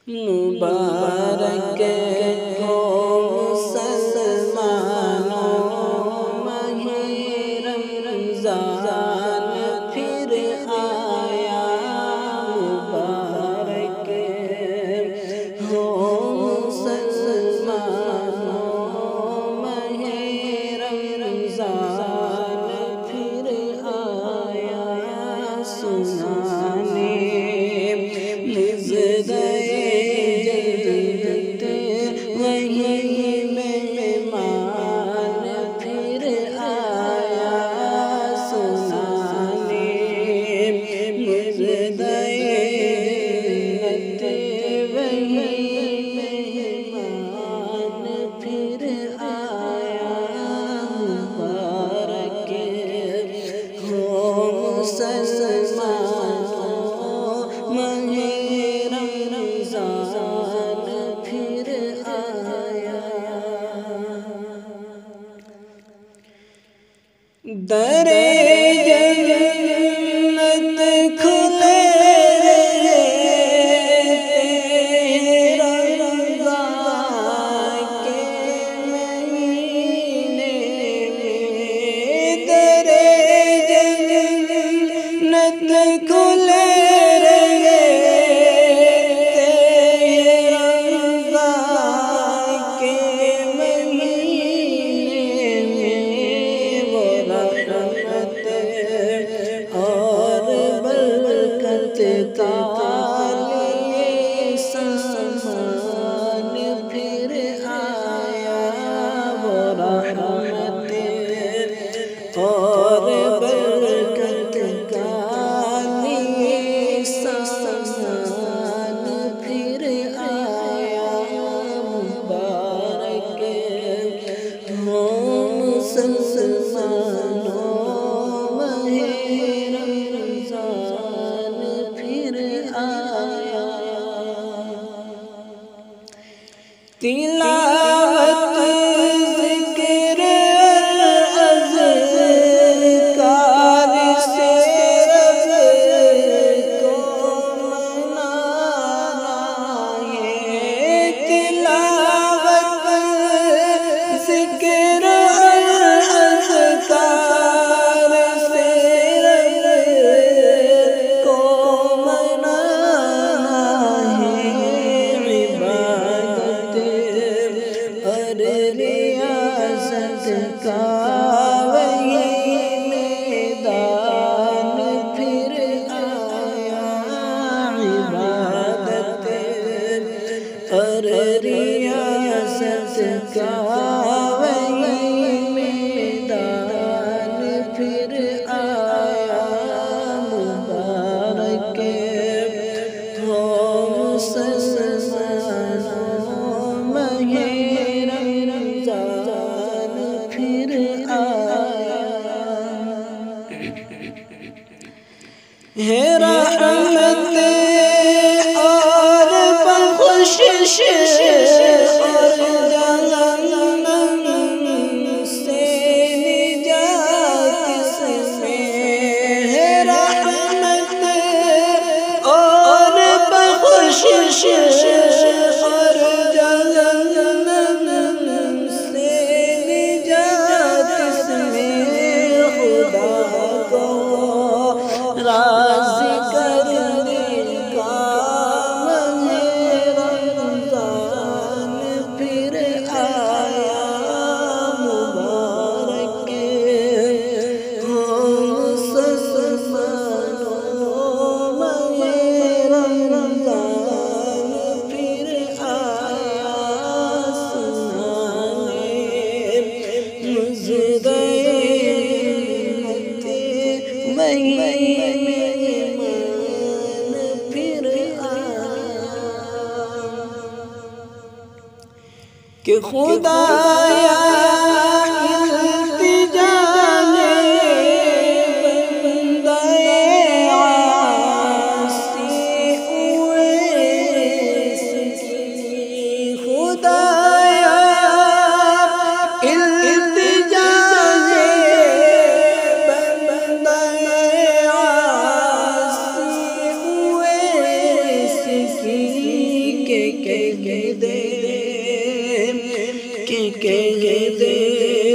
مبارک ہو مسلمانوں ماہ رمضان پھر آیا، مبارک ہو مسلمانوں ماہ رمضان پھر آیا، سنانے در جنت کھلے تیرا رضا کے مہینے میں، در جنت کھلے تیرا رضا کے مہینے میں، اور برکت کا سامان پھر آیا، وہ رحمت اور برکت کا سامان پھر آیا، مبارک ہو مسلمانوں تلاوت ذکر اذکار سے رب کو منانا ہے، تلاوت ذکر اذکار سے رب کو منانا ہے، ریاست کا وہی میدان پھر آیا، عبادت اور ریاست کا وہی میدان پھر آیا، مبارک ہو مسلمانوں ماہ پھر آیا، ہے رحمت اور بخشش اور جہنم سے نجات اس میں، ہے رحمت اور بخشش اور جہنم سے نجات اس میں، خدا کو راضی کرنے کا ماہ رمضان پھر آیا، مبارک ہو مسلمانوں ماہ رمضان پھر آیا، سنانے مہمان پھر آیا، کہ خدایا التجا بندہ عاصی اویس کی، خدایا التجا بندہ عاصی اویس کی، کہ کہہ دے